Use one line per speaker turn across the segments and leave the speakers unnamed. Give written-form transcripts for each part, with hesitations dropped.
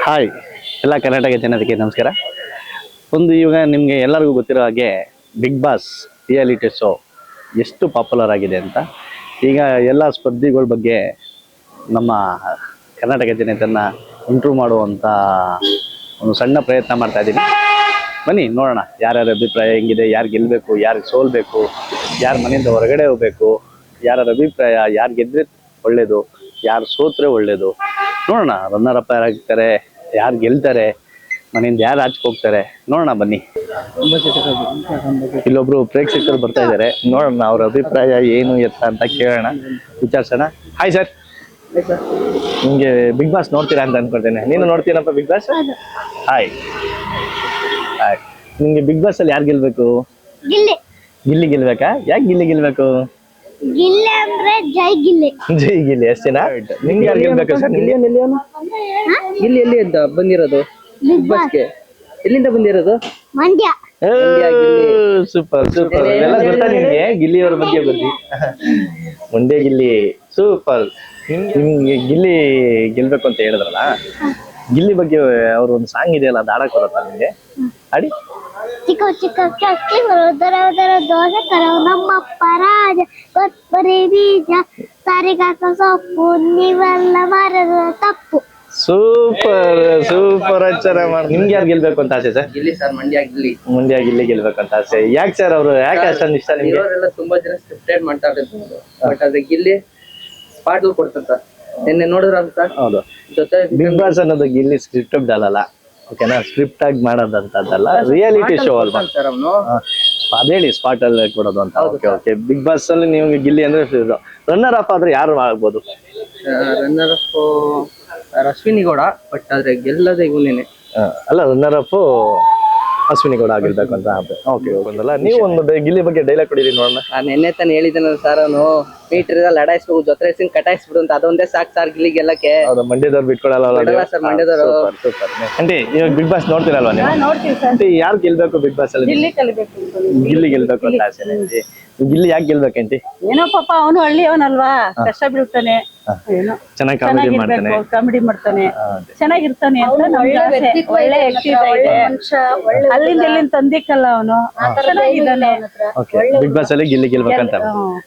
Hi ಎಲ್ಲ ಕರ್ನಾಟಕ ಜನತೆಗೆ ನಮಸ್ಕಾರ. ಇವಾಗ ನಿಮಗೆ ಎಲ್ಲರಿಗೂ ಗೊತ್ತಿರೋ ಹಾಗೆ ಬಿಗ್ ಬಾಸ್ ರಿಯಾಲಿಟಿ ಶೋ ಎಷ್ಟು ಪಾಪ್ಯುಲರ್ ಆಗಿದೆ ಅಂತ ಈಗ ಎಲ್ಲ ಸ್ಪರ್ಧಿಗಳ ಬಗ್ಗೆ ನಮ್ಮ ಕರ್ನಾಟಕ ಜನತೆಯನ್ನು ಇಂಟ್ರೂವ್ ಮಾಡುವಂಥ ಒಂದು ಸಣ್ಣ ಪ್ರಯತ್ನ ಮಾಡ್ತಾ ಇದ್ದೀನಿ. ಬನ್ನಿ ನೋಡೋಣ ಯಾರ್ಯಾರ ಅಭಿಪ್ರಾಯ ಹೆಂಗಿದೆ, ಯಾರು ಗೆಲ್ಲಬೇಕು, ಯಾರು ಸೋಲ್ಬೇಕು, ಯಾರು ಮನೆಯಿಂದ ಹೊರಗಡೆ ಹೋಗಬೇಕು, ಯಾರ್ಯಾರ ಅಭಿಪ್ರಾಯ, ಯಾರು ಗೆದ್ದರೆ ಒಳ್ಳೆಯದು, ಯಾರು ಸೋತ್ರೆ ಒಳ್ಳೆಯದು ನೋಡೋಣ. ರನ್ನರ್ ಅಪ್ ಯಾರಾಗ್ತಾರೆ, ಯಾರು ಗೆಲ್ತಾರೆ, ಮನೆಯಿಂದ ಯಾರು ಆಚೆ ಹೋಗ್ತಾರೆ ನೋಡೋಣ. ಬನ್ನಿ, ಇಲ್ಲೊಬ್ರು ಪ್ರೇಕ್ಷಕರು ಬರ್ತಾ ಇದ್ದಾರೆ, ನೋಡೋಣ ಅವ್ರ ಅಭಿಪ್ರಾಯ ಏನು ಎತ್ತ ಅಂತ ಕೇಳೋಣ, ವಿಚಾರಿಸೋಣ. ಹಾಯ್ ಸರ್, ನಿಮಗೆ ಬಿಗ್ ಬಾಸ್ ನೋಡ್ತೀರಾ ಅಂತ ಅನ್ಕೊಳ್ತೇನೆ. ನೀನು ನೋಡ್ತೀನಪ್ಪ ಬಿಗ್ ಬಾಸ್? Hi hi. ನಿಮ್ಗೆ ಬಿಗ್ ಬಾಸ್ ಅಲ್ಲಿ ಯಾರು ಗೆಲ್ಬೇಕು? ಗಿಲ್ಲಿ ಗೆಲ್ಬೇಕಾ? ಯಾಕೆ ಗಿಲ್ಲಿ ಗೆಲ್ಬೇಕು?
ಗಿಲ್ಲಿ ಅಂದ್ರೆ ಜೈ ಗಿಲ್ಲಿ.
ಜೈ ಗಿಲ್ಲಿ ಅಷ್ಟೇನಾ? ನಿಮ್ಗೆ ಯಾರು ಗೆಲ್ಬೇಕು ಸರ್?
ಗಿಲ್ಲಿ ಎಲ್ಲಿ ಅಂತ ಬಂದಿರೋದು ಬಿಗ್ ಬಾಸ್ಗೆ? ಎಲ್ಲಿಂದ ಬಂದಿರೋದು?
ಮಂಡ್ಯ.
Super super. ಎಲ್ಲ ಗೊತ್ತಾ ನಿಮ್ಗೆ ಗಿಲ್ಲಿಯವರ ಬಗ್ಗೆ? ಬಂದಿ ಮಂಡ್ಯ ಗಿಲ್ಲಿ, ಸೂಪರ್. ನಿಮ್ಗೆ ಗಿಲ್ಲಿ ಗೆಲ್ಬೇಕು ಅಂತ ಹೇಳಿದ್ರಲ್ಲ, ಗಿಲ್ಲಿ ಬಗ್ಗೆ ಅವ್ರ ಒಂದು ಸಾಂಗ್ ಇದೆಯಲ್ಲ, ಅದು ಆಡಕ್ ಬರುತ್ತಾ ನಿಮ್ಗೆ? ಆಡಿ.
ಚಿಕ್ಕ ಚಿಕ್ಕ ಚಕ್ಕಿ ದರ ದೋಸೆ ಕರವು ನಮ್ಮಪ್ಪ ರಾಜ ಕೊತ್ತಂಬರಿ ಬೀಜ ಸಾರಿಗಾಕ ಸೊಪ್ಪು ನೀವೆಲ್ಲ ಮಾರದ ತಪ್ಪು.
ಸೂಪರ್ ಸೂಪರ್, ಚೆನ್ನಾಗಿ ಮಾಡಿ. ನಿಮ್ಗೆ ಯಾರು ಗೆಲ್ಬೇಕು ಅಂತ ಆಸೆ ಸರ್?
ಗಿಲ್ಲಿ ಸರ್, ಮಂಡ್ಯ ಗಿಲ್ಲಿ.
ಮಂಡ್ಯ ಗಿಲ್ಲಿ ಗೆಲ್ಬೇಕು ಅಂತ ಆಸೆ. ಯಾಕೆ ಸರ್? ಅವರು ಯಾಕೆ ಅಷ್ಟೊಂದು ಇಷ್ಟ ನಿಮ್ಗೆ?
ಇವರೆಲ್ಲ ತುಂಬಾ ಜನ ಸ್ಕ್ರಿಪ್ಟೆಡ್ ಮಾಡ್ತಾ ಇರ್ತಾರೆ, ಬಟ್ ಅದೇ ಗಿಲ್ಲಿ ಸ್ಪಾಟ್ ಕೊಡ್ತಾರೆ. ನಿನ್ನೆ ನೋಡಿದ್ರ ಸರ್? ಹೌದು. ಜೊತೆ
ಬಿಗ್ ಬಾಸ್ ಅನ್ನೋದು ಗಿಲ್ಲಿ ಸ್ಕ್ರಿಪ್ಟೆಡ್ ಅಲ್ಲ, ಓಕೆನಾ? ಸ್ಕ್ರಿಪ್ಟ್ ಆಗಿ ಮಾಡೋದಂತದ್ದಲ್ಲ, ರಿಯಾಲಿಟಿ ಶೋ ಅಲ್ವಾ
ಸರ್ ಅವನು.
ಅದೇಳಿ ಸ್ಪಾಟ್ ಅಲ್ಲಿ ಕೊಡೋದು ಅಂತ. Okay okay. ಬಿಗ್ ಬಾಸ್ ಅಲ್ಲಿ ನೀವು ಗಿಲ್ಲಿ ಅಂದ್ರೆ ರನ್ನರ್ ಅಪ್ ಆದ್ರೆ ಯಾರು ಆಗ್ಬೋದು?
Runner up Ashwini Gowda, but ಆದ್ರೆ ಗೆಲ್ಲದೆ ಇವನೇನೆ.
ಅಲ್ಲ, ರನ್ನರ್ ಅಪ್ ಅಶ್ವಿನಿ ಗೌಡ ಆಗಿರ್ಬೇಕು ಅಂತ. Okay okay. ನೀವು ಒಂದು ಗಿಲ್ಲಿ ಬಗ್ಗೆ ಡೈಲಾಗ್ ಕೊಡಿರಿ ನೋಡೋಣ.
ನಾನು ನಿನ್ನೆ ತಾನು ಹೇಳಿದ್ದೇನೆ ಸರ್, ಅವನು ಮೀಟರ್ ಲಡಾಯಿಸ್ಬೇಕು, ಜೊತೆ ಸಿಂಗ್ ಕಟಾಯಿಸ್ಬಿಡು ಅಂತ. ಅದೊಂದೇ ಸಾಕು ಸರ್ ಗಿಲ್ಲಿ ಗೆಲ್ಲಕ್ಕೆ.
ಹೌದಾ? ಮಂಡ್ಯದವ್ರು ಬಿಟ್ಕೊಡಲ್ಲ
ಸರ್, ಮಂಡ್ಯದವರು.
ಸೂಪರ್. ಆಂಟಿ, ಇವಾಗ ಬಿಗ್ ಬಾಸ್ ನೋಡ್ತೀರಲ್ವಾ ನೀವು? ಆಂಟಿ, ಯಾರು ಗೆಲ್ಬೇಕು ಬಿಗ್ ಬಾಸ್ ಅಲ್ಲಿ? ಗಿಲ್ಲಿ ಗೆಲ್ಬೇಕು ಅಂತ ಆಸೆ. ಗಿಲ್ಲಿ ಯಾಕೆ ಗೆಲ್ಬೇಕಂಟಿ?
ಏನೋ ಪಾಪ ಅವನು ಹಳ್ಳಿಯವನಲ್ವಾ, ಕಷ್ಟ ಬೀಳ್ತಾನೆ, ಏನೋ
ಚೆನ್ನಾಗಿ ಕಾಮಿಡಿ ಮಾಡ್ತಾನೆ,
ಕಾಮಿಡಿ ಮಾಡ್ತಾನೆ, ಚೆನ್ನಾಗಿರ್ತಾನೆ ಅಂತ ನಮ್ಗೆ ಆಸೆ. ಒಳ್ಳೆ ವ್ಯಕ್ತಿತ್ವ ಇದೆ, ಅಲ್ಲಿಂದ ಇಲ್ಲಿಂದ ತಂದಿಕ್ಕಲ್ಲ ಅವನು, ಚೆನ್ನಾಗಿದ್ದಾನೆ.
ಬಿಗ್ ಬಾಸ್ ಅಲ್ಲಿ ಗಿಲ್ಲಿ ಗೆಲ್ಬೇಕಂತ.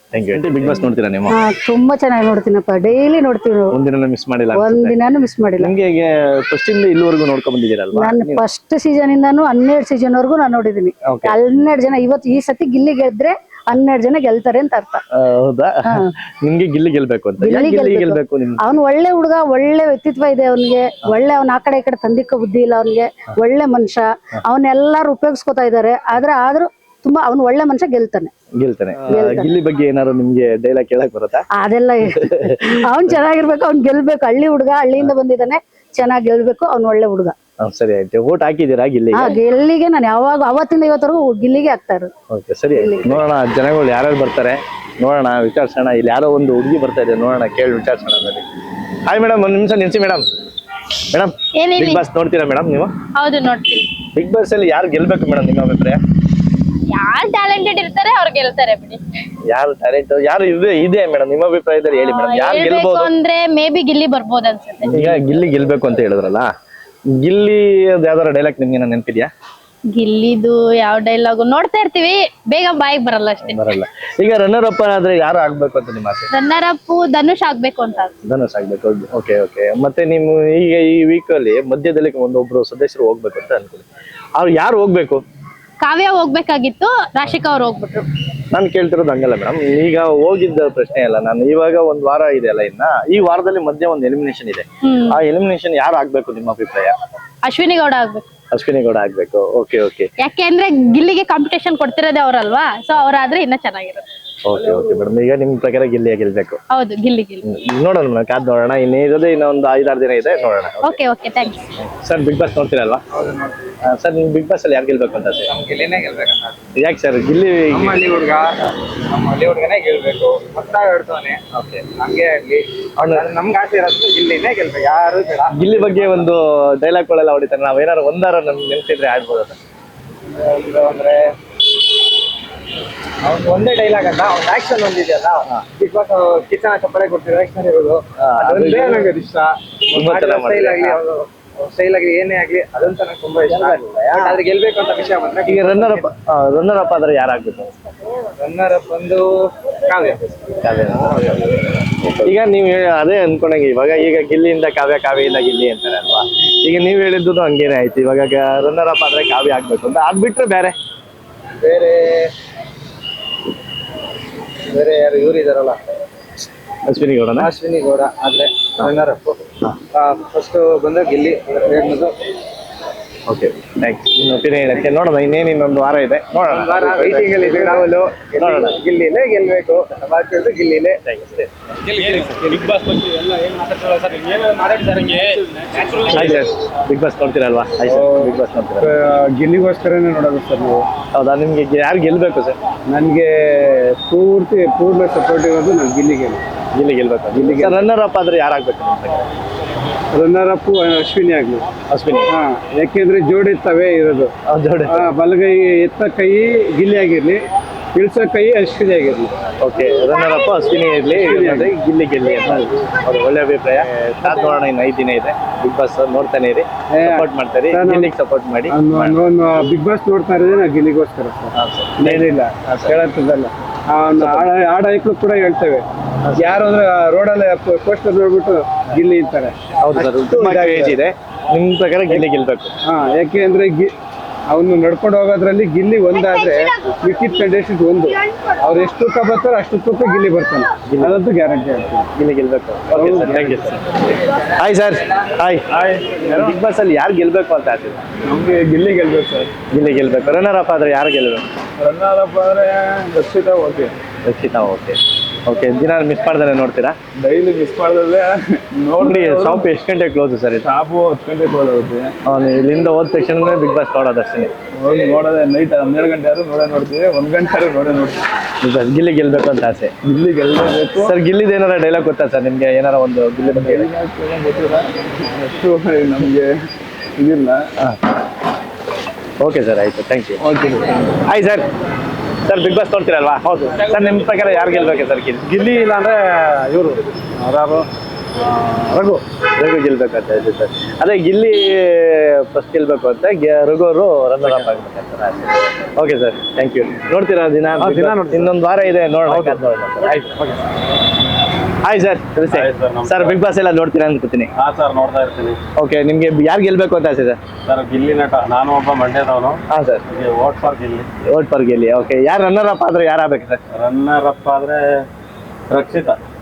Thank you. ಬಿಗ್ ಬಾಸ್ ನೋಡ್ತೀರಾ ನೀವು?
ತುಂಬಾ ಚೆನ್ನಾಗಿ ನೋಡ್ತೀನಪ್ಪ, ಡೈಲಿ ನೋಡ್ತೀವಿ.
ಒಂದಿನ ಮಿಸ್ ಮಾಡಿಲ್ಲ?
ಒಂದಿನಾನು ಮಿಸ್ ಮಾಡಿಲ್ಲ.
ನಿಮ್ಗೆ ಫಸ್ಟ್ ಇಂದ ಇಲ್ಲಿವರೆಗೂ ನೋಡ್ಕೊಂಡ್ ಬಂದಿದ್ದೀರಲ್ವಾ?
ನಾನು ಫಸ್ಟ್ ಸೀಸನ್ ಇಂದಾನು 12 ಸೀಸನ್ ವರ್ಗು ನಾನು ನೋಡಿದೀನಿ. 12 ಜನ. ಇವತ್ತು ಈ ಸತಿ ಗಿಲ್ಲಿ ಗೆದ್ರೆ 12 ಜನ ಗೆಲ್ತಾರೆ ಅಂತ ಅರ್ಥ.
ಹೌದಾ? ನಿಮ್ಗೆ ಗಿಲ್ಲಿ ಗೆಲ್ಬೇಕು ಅಂತ? ಗಿಲ್ಲಿ ಗೆಲ್ಬೇಕು.
ಅವ್ನು ಒಳ್ಳೆ ಹುಡುಗ, ಒಳ್ಳೆ ವ್ಯಕ್ತಿತ್ವ ಇದೆ ಅವನಿಗೆ, ಒಳ್ಳೆ ಅವ್ನ ಆ ಕಡೆ ಈ ಕಡೆ ತಂದಿಕ್ಕ ಬುದ್ಧಿ ಇಲ್ಲ ಅವನಿಗೆ, ಒಳ್ಳೆ ಮನುಷ್ಯ. ಅವನ್ನೆಲ್ಲಾರು ಉಪಯೋಗಿಸ್ಕೊತಾ ಇದಾರೆ, ಆದ್ರೂ ತುಂಬಾ ಅವ್ನು ಒಳ್ಳೆ ಮನುಷ್ಯ, ಗೆಲ್ತಾನೆ.
ಗಿಲ್ಲಿ ಬಗ್ಗೆ ಏನಾದ್ರು ನಿಮ್ಗೆ ಡೈಲಾಗ್ ಕೇಳಕ್ ಬರುತ್ತಾ?
ಅದೆಲ್ಲ ಅವ್ನ್ ಚೆನ್ನಾಗಿರ್ಬೇಕು, ಅವ್ನ್ ಗೆಲ್ಬೇಕು. ಹಳ್ಳಿ ಹುಡುಗ, ಹಳ್ಳಿಯಿಂದ ಬಂದಿದ್ದಾನೆ, ಚೆನ್ನಾಗಿ ಗೆಲ್ಬೇಕು. ಅವ್ನು ಒಳ್ಳೆ ಹುಡುಗ.
ಸರಿ ಆಯ್ತು. ಓಟ್ ಹಾಕಿದ್ದೀರಾ ಗಿಲ್ಲಿಗೆ?
ಗಿಲ್ಲಿಗೆ ನಾನು ಯಾವಾಗ ಅವತ್ತಿಂದ ಇವತ್ತರೆಗೂ ಗಿಲ್ಲಿಗೆ ಹಾಕ್ತಾ ಇರೋದು.
ಓಕೆ, ಸರಿ. ನೋಡೋಣ ಜನಗಳು ಯಾರ್ಯಾರು ಬರ್ತಾರೆ ನೋಡೋಣ, ವಿಚಾರಿಸೋಣ. ಇಲ್ಲಿ ಯಾರೋ ಒಂದು ಹುಡುಗಿ ಬರ್ತಾ ಇದೆ, ನೋಡೋಣ, ಕೇಳಿ ವಿಚಾರಿಸೋಣ. ಹಾಯ್ ಮೇಡಮ್, ಒಂದ್ ನಿಮಿಷ ನಿಲ್ಸಿ ಮೇಡಮ್. ಬಿಗ್ ಬಾಸ್ ನೋಡ್ತೀರಾ ಮೇಡಮ್ ನೀವು?
ಹೌದು, ನೋಡ್ತೀವಿ.
ಬಿಗ್ ಬಾಸ್ ಅಲ್ಲಿ ಯಾರು ಗೆಲ್ಬೇಕು ಮೇಡಮ್ ನಿಮ್ಮ ಅಭಿಪ್ರಾಯ?
ಯಾರು ಟ್ಯಾಲೆಂಟೆಡ್ ಇರ್ತಾರೆ ಅವ್ರು ಗೆಲ್ತಾರೆ ಬಿಡಿ.
ಯಾರು ಟ್ಯಾಲೆಂಟ್ ಯಾರು ಇದೆ ಮೇಡಮ್ ನಿಮ್ಮ ಅಭಿಪ್ರಾಯದಲ್ಲಿ ಹೇಳಿ ಮೇಡಮ್, ಯಾರು ಗೆಲ್ಬಹುದು
ಅಂದ್ರೆ? ಮೇ ಬಿ ಗಿಲ್ಲಿ ಬರ್ಬೋದು ಅನ್ಸುತ್ತೆ.
ಈಗ ಗಿಲ್ಲಿ ಗೆಲ್ಬೇಕು ಅಂತ ಹೇಳಿದ್ರಲ್ಲ, ಗಿಲ್ಲಿ ಯಾವ್ದಾರ ಡೈಲಾಗ್ ನಿಮ್ಗೆ ನೆನಪಿದ್ಯಾ?
ಗಿಲ್ಲಿದು ಯಾವ ಡೈಲಾಗ್ ನೋಡ್ತಾ ಇರ್ತೀವಿ, ಬೇಗ ಬಾಯಿಗೆ ಬರಲ್ಲ ಅಷ್ಟೇ.
ಬರಲ್ಲ. ಈಗ ರನ್ನರ್ ಅಪ್ ಆದ್ರೆ ಯಾರು ಆಗ್ಬೇಕು ಅಂತ ನಿಮ್ಮ ಆಸೆ?
ರನ್ನರ್ ಅಪ್ ಧನುಷ್ ಆಗ್ಬೇಕು ಅಂತ.
ಧನುಷ್ ಆಗ್ಬೇಕು. Okay okay. ಮತ್ತೆ ನೀವು ಈಗ ಈ ವೀಕ್ ಅಲ್ಲಿ ಮಧ್ಯದಲ್ಲಿ ಒಂದೊಬ್ರು ಸದಸ್ಯರು ಹೋಗ್ಬೇಕು ಅಂತ ಅನ್ಕೊಳ್ಳಿ, ಅವ್ರು ಯಾರು ಹೋಗ್ಬೇಕು?
ಕಾವ್ಯ ಹೋಗ್ಬೇಕಾಗಿತ್ತು, ರಾಶಿಕಾ ಅವ್ರು ಹೋಗ್ಬಿಟ್ರು.
ನಾನು ಕೇಳ್ತಿರೋದು ಹಂಗಲ್ಲ ಮೇಡಮ್, ಈಗ ಹೋಗಿದ್ದ ಪ್ರಶ್ನೆ ಅಲ್ಲ. ನಾನು ಇವಾಗ ಒಂದ್ ವಾರ ಇದೆ ಅಲ್ಲ, ಇನ್ನ ಈ ವಾರದಲ್ಲಿ ಮಧ್ಯೆ ಒಂದು ಎಲಿಮಿನೇಷನ್ ಇದೆ. ಆ ಎಲಿಮಿನೇಷನ್ ಯಾರು ಆಗ್ಬೇಕು ನಿಮ್ಮ ಅಭಿಪ್ರಾಯ?
ಅಶ್ವಿನಿ ಗೌಡ ಆಗ್ಬೇಕು.
ಅಶ್ವಿನಿ ಗೌಡ ಆಗ್ಬೇಕು. Okay okay.
ಯಾಕೆಂದ್ರೆ ಗಿಲ್ಲಿಗೆ ಕಾಂಪಿಟೇಷನ್ ಕೊಡ್ತಿರೋದೇ ಅವ್ರಲ್ವಾ, ಸೊ ಅವ್ರಾದ್ರೆ ಇನ್ನ ಚೆನ್ನಾಗಿರುತ್ತೆ.
Okay okay madam. ಈಗ ನಿಮ್ ಪ್ರಕಾರ ಗಿಲ್ಲಿಯ ಗೆಲ್ಬೇಕು?
ಹೌದು, ಗಿಲ್ಲಿ.
ನೋಡೋಣ ಮೇಡಮ್, ಕಾದ್ ನೋಡೋಣ. ಇನ್ನೇನಿದೆ, ಇನ್ನೊಂದು 5-6 ದಿನ ಇದೆ, ನೋಡೋಣ.
Okay okay, thanks.
Sir, big boss ನೋಡ್ತೀರಲ್ವಾ ಸರ್? ನಿಮ್ ಬಿಗ್ ಬಾಸ್ ಅಲ್ಲಿ ಯಾರು ಗೆಲ್ಬೇಕು ಅಂತ ಸರ್?
ಗಿಲ್ಲಿನೇ ಗೆಲ್ಬೇಕಂತ.
ಯಾಕೆ ಸರ್? ಗಿಲ್ಲಿ
ನಮ್ಮ ಹಳ್ಳಿ ಹುಡುಗನೇ ಗೆಲ್ಬೇಕು, ಮತ್ತ ಹೇಳ್ತಾನೆ. ಓಕೆ, ಹಂಗೆ ಆಗ್ಲಿ. ನಮ್ಗೆ ಆಸೆ ಇರೋದು ಗಿಲ್ಲಿನೇ ಗೆಲ್ಬೇಕು, ಯಾರು ಬೇಡ.
ಗಿಲ್ಲಿ ಬಗ್ಗೆ ಒಂದು ಡೈಲಾಗ್ ಗಳೆಲ್ಲ ಹೊಡಿತಾರೆ, ನಾವ್ ಏನಾರು ಒಂದಾರ ನಮ್ಗೆ ನೆನ್ಸಿದ್ರೆ ಆಡ್ಬೋದು ಸರ್?
ಅಂದ್ರೆ ಅವ್ನು ಒಂದೇ ಡೈಲಾಗ್ ಅಂತ, ಅವ್ನ ಆಕ್ಷನ್ ಒಂದಿದೆಯಲ್ಲ, ಬಿಗ್ ಬಾಸ್ ಕಿಚನ್ ಚಪ್ಪಳೆ ಕೊಡ್ತಿರೋ ಆಕ್ಷನ್ ಇರೋದು, ಅದೊಂದೇ ನಂಗೆ ಇಷ್ಟ. ಸ್ಟೈಲ್ ಆಗಲಿ ಏನೇ ಆಗ್ಲಿ ಅದಂತ ನಂಗೆ ತುಂಬಾ ಇಷ್ಟ. But ಆದ್ರೆ ಗೆಲ್ಬೇಕು ಅಂತ ವಿಷಯ ಬಂದ್ರೆ
ಈಗ ರನ್ನರ್ ಅಪ್ ಆದ್ರೆ ಯಾರಾಗ್ಬೇಕು?
ರನ್ನರ್ ಅಪ್ ಬಂದು ಕಾವ್ಯ.
ಈಗ ನೀವು ಅದೇ ಅನ್ಕೊಂಡಂಗೆ ಇವಾಗ ಈಗ ಗಿಲ್ಲಿಯಿಂದ ಕಾವ್ಯ, ಕಾವ್ಯದಿಂದ ಗಿಲ್ಲಿ ಅಂತಾರೆ ಅಲ್ವಾ? ಈಗ ನೀವು ಹೇಳಿದ್ದು ಹಂಗೇನೆ ಆಯ್ತು. ಇವಾಗ ರನ್ನರ್ ಅಪ್ ಆದ್ರೆ ಕಾವ್ಯ ಆಗ್ಬೇಕು ಅಂತ, ಅದ್ ಬಿಟ್ರೆ ಬೇರೆ
ಬೇರೆ ಯಾರು ಇವ್ರು ಇದಾರಲ್ಲ,
ಅಶ್ವಿನಿ ಗೌಡನ?
ಅಶ್ವಿನಿ ಗೌಡ ಆದ್ರೆ ರನ್ನರ್ ಅಪ್. ಫಸ್ಟ್ ಬಂದ ಗಿಲ್ಲಿ, ಎರಡನೇದು
ಓಕೆ, ಥ್ಯಾಂಕ್ಸ್. ನಿಮ್ಮ ಒಪಿನಿಯನ್ ಹೇಳಕ್ಕೆ ನೋಡೋಣ. ಇನ್ನೊಂದು ವಾರ ಇದೆ, ನೋಡೋಣ.
ವೈಟಿಂಗ್ ಅಲ್ಲಿ ಇದ್ದೀವಿ ನಾವು.
ನೋಡೋಣ.
ಗಿಲ್ಲಿನೇ ಗೆಲ್ಬೇಕು, ಬಾಕಿ ಗಿಲ್ಲಿನೇ.
ಬಿಗ್ ಬಾಸ್ ಬಗ್ಗೆ ಎಲ್ಲ ಏನ್ ಮಾತಾಡ್ತಾರಲ್ಲ ಸರ್, ಏನು ಮಾತಾಡ್ತಾರೆ ಹಂಗೆ
ಆಯ್ತು ಸರ್, ಬಿಗ್ ಬಾಸ್ ನೋಡ್ತೀರಲ್ವಾ? ಆಯ್ತು ಬಿಗ್ ಬಾಸ್ ನೋಡ್ತೀರಾ?
ಗಿಲ್ಲಿಗೋಸ್ಕರನೇ ನೋಡೋದು ಸರ್ ನೀವು.
ಹೌದಾ? ನಿಮ್ಗೆ ಯಾರು ಗೆಲ್ಬೇಕು ಸರ್?
ನನಗೆ ಪೂರ್ಣ ಸಪೋರ್ಟ್ ಇರೋದು ನಾನು ಗಿಲ್ಲಿಗೆ.
ಗಿಲ್ಲಿ ಗೆಲ್ಬೇಕು. ರನ್ನರ್ ಅಪ್ ಆದ್ರೆ ಯಾರಾಗ್ಬೇಕು?
ರನ್ನರ್ ಅಪ್ ಅಶ್ವಿನಿ ಆಗ್ಲಿ.
ಅಶ್ವಿನಿ?
ಯಾಕೆಂದ್ರೆ ಜೋಡಿತ್ತವೇ ಇರೋದು.
ಜೋಡಿ
ಬಲಗೈ ಎತ್ತ ಕೈ ಗಿಲ್ಲಿ ಆಗಿರ್ಲಿ, ಇಳಿಸೋ ಕೈ ಅಶ್ವಿನಿ ಆಗಿರ್ಲಿ.
ಓಕೆ, ರನ್ನರ್ ಅಪ್ ಅಶ್ವಿನಿ ಇರ್ಲಿ, ಗಿಲ್ಲಿ ಗೆಲ್ಲಿ ಅಂತ ಅವ್ರು ಒಳ್ಳೆ ಅಭಿಪ್ರಾಯ. ಕಾದ್ ನೋಡೋಣ, ಇನ್ನು 5 ದಿನ ಇದೆ. ಬಿಗ್ ಬಾಸ್ ನೋಡ್ತಾನೆ ಇರಿ, ಸಪೋರ್ಟ್ ಮಾಡ್ತಾರೆ, ಗಿಲ್ಲಿಗೆ ಸಪೋರ್ಟ್ ಮಾಡಿ.
ಬಿಗ್ ಬಾಸ್ ನೋಡ್ತಾ ಇರೋದೇ ನಾ ಗಿಲ್ಲಿಗೋಸ್ಕರ ಸರ್, ಏನಿಲ್ಲ ಹೇಳಂತದಲ್ಲ. ಆಡ ಐಕ್ಳು ಕೂಡ ಹೇಳ್ತೇವೆ, ಯಾರು ಅಂದ್ರೆ ರೋಡಲ್ಲಿ ಪೋಸ್ಟರ್ ನೋಡ್ಬಿಟ್ಟು ಗಿಲ್ಲಿ ಅಂತಾರೆ.
ಹೌದು ಸರ್, ತುಂಬಾ ಕ್ರೇಜ್ ಇದೆ. ನಿಮ್ ಪ್ರಕಾರ ಗಿಲ್ಲಿ ಗೆಲ್ಬೇಕು?
ಯಾಕೆ ಅಂದ್ರೆ ಅವನು ನಡ್ಕೊಂಡು ಹೋಗೋದ್ರಲ್ಲಿ ಗಿಲ್ಲಿ ಒಂದಾದ್ರೆ ಮಿಕ್ಕಿದ ಕಂಡೀಷನ್ಸ್ ಒಂದು. ಅವ್ರು ಎಷ್ಟು ತೂಕ ಬರ್ತಾರೋ ಅಷ್ಟು ತೂಕ ಗಿಲ್ಲಿ ಬರ್ತಾನೆ, ಅದಂತೂ ಗ್ಯಾರಂಟಿ ಆಗ್ತದೆ.
ಗಿಲ್ಲಿ ಗೆಲ್ಬೇಕು. Okay sir, thank you sir. Hi sir. Hi. Big boss ಅಲ್ಲಿ ಯಾರು ಗೆಲ್ಬೇಕು ಅಂತ ಆಗ್ತಿದೆ?
ನಮ್ಗೆ ಗಿಲ್ಲಿ ಗೆಲ್ಬೇಕು ಸರ್.
ಗಿಲ್ಲಿ ಗೆಲ್ಬೇಕು. ರನ್ನರ್ ಅಪ್ ಆದ್ರೆ ಯಾರು ಗೆಲ್ಬೇಕು?
ರನ್ನರ್ ಅಪ್ ಆದ್ರೆ ರಕ್ಷಿತಾ. ಓಕೆ,
ರಕ್ಷಿತಾ. ಓಕೆ, ದಿನ ಮಿಸ್ ಮಾಡ್ದಾನೆ ನೋಡ್ತೀರಾ?
ಡೈಲಿ ಮಿಸ್ ಮಾಡಿದ್ರೆ
ನೋಡಿ. ಶಾಪ್ ಎಷ್ಟು ಗಂಟೆ ಕ್ಲೋಸ್ ಸರ್?
ಶಾಪು 10 ಗಂಟೆ ಕ್ಲೋಸ್ ಆಗುತ್ತೆ.
ಇಲ್ಲಿಂದ ಹೋದ ತಕ್ಷಣ ಬಿಗ್ ಬಾಸ್ ನೋಡೋದಷ್ಟೇ.
ಹೋಗಿ ನೋಡೋದೆ ನೈಟ್ 12 ಗಂಟೆ ಆದ್ರೂ ನೋಡ್ತೀವಿ, 1 ಗಂಟೆ ಆದ್ರೂ ನೋಡ್ತೀವಿ.
ಗಿಲ್ಲಿ ಗೆಲ್ಬೇಕು ಅಂತ ಆಸೆ.
ಗಿಲ್ಲಿ ಗೆಲ್ಲಬೇಕು
ಸರ್. ಗಿಲ್ಲಿದ ಏನಾರ ಡೈಲಾಗ್ ಗೊತ್ತಾ ಸರ್ ನಿಮ್ಗೆ? ಏನಾರ ಒಂದು ಗಿಲ್ಲಿ ಬಗ್ಗೆ
ಗೊತ್ತಿಲ್ಲ, ಅಷ್ಟು ನಮಗೆ ಇದಿಲ್ಲ.
ಓಕೆ ಸರ್, ಆಯ್ತು, thank you.
Okay.
Hi sir. Sir, big boss ನೋಡ್ತೀರಲ್ವಾ? ಹೌದು ಸರ್. ನಿಮ್ಮ ಪ್ರಕಾರ ಯಾರು ಗೆಲ್ಬೇಕು ಸರ್?
ಗಿಲ್ಲಿ ಇಲ್ಲ ಅಂದ್ರೆ ಇವರು ಯಾರು
ರಘು ಗೆಲ್ಬೇಕು ಅಂತ ಇದೆ ಸರ್. ಅದೇ ಗಿಲ್ಲಿ ಫಸ್ಟ್ ಗೆಲ್ಬೇಕು ಅಂತ, ರಘು ಅವರು ರನ್ನರ್ ಅಪ್ ಆಗ್ಬೇಕಂತ ಆಸೆ. Okay sir, thank you. ನೋಡ್ತೀರಾ ದಿನ? ಇನ್ನೊಂದು ವಾರ ಇದೆ, ನೋಡೋಣ. ಆಯ್ತು, okay. Hi sir. Sir, big Boss ಎಲ್ಲ ನೋಡ್ತೀರಾ ಅನ್ಕೋತೀನಿ?
ಹಾ ಸರ್, ನೋಡ್ತಾ ಇರ್ತೀನಿ.
ಓಕೆ, ನಿಮ್ಗೆ ಯಾರು ಗೆಲ್ಬೇಕು ಅಂತ ಆಸೆ ಸರ್?
ಸರ್, ಗಿಲ್ಲಿ ನಟ. ನಾನು ಒಬ್ಬ ಮಂಡ್ಯದವನು.
ಹಾಂ sir.
Vote for Gilli.
Vote for Gilli. Okay, ಯಾರು ರನ್ನರ್ ಅಪ್ ಆದ್ರೆ ಯಾರು ಆಗ್ಬೇಕು ಸರ್?
ರನ್ನರ್ ಅಪ್ ಆದ್ರೆ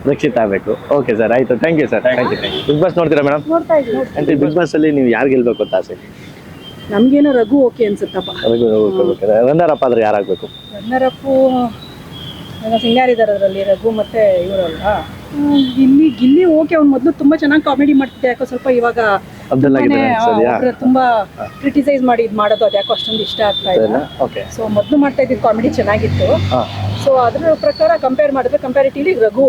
ರಕ್ಷಿತಾ
ಆಗ್ಬೇಕು. ಓಕೆ ಸರ್, ಆಯ್ತು, thank you sir. Thank you. Big boss ನೋಡ್ತೀರಾ ಮೇಡಮ್?
ನೋಡ್ತಾ ಇದ್ದೀನಿ.
ಅಂದ್ರೆ ಬಿಗ್ ಬಾಸ್ ಅಲ್ಲಿ ನೀವು ಯಾರು ಗೆಲ್ಬೇಕು ಅಂತ ಆಸೆ?
ನಮ್ಗೇನೋ ರಘು ಓಕೆ ಅನ್ಸುತ್ತಪ್ಪ.
ರನ್ನರ್ ಅಪ್ ಆದ್ರೆ ಯಾರಾಗಬೇಕು?
ರನ್ನರ್ ಅಪ್ಪು ಸಿಂಗಾರ್ ಇದಾರೆ ಅದರಲ್ಲಿ, ರಘು ಮತ್ತೆ ಇವರಲ್ವಾ. ಗಿಲ್ಲಿ ಓಕೆ. ಅವ್ನು ಮೊದಲು ತುಂಬಾ ಚೆನ್ನಾಗಿ ಕಾಮಿಡಿ ಮಾಡ್ತಿದ್ದೆ, ಯಾಕೋ ಸ್ವಲ್ಪ ಇವಾಗ ತುಂಬಾ ಕ್ರಿಟಿಸೈಸ್ ಮಾಡಿ ಮಾಡೋದು, ಅದು ಯಾಕೋ ಅಷ್ಟೊಂದು ಇಷ್ಟ ಆಗ್ತಾ ಇಲ್ಲ. ಸೊ ಮೊದಲು ಮಾಡ್ತಾ ಇದ್ದಿದ್ದು ಕಾಮಿಡಿ ಚೆನ್ನಾಗಿತ್ತು. ಸೊ ಅದ್ರ ಪ್ರಕಾರ ಕಂಪೇರ್ ಮಾಡಿದ್ರೆ ಕಂಪ್ಯಾರಿಟಿವ್ಲಿ ರಘು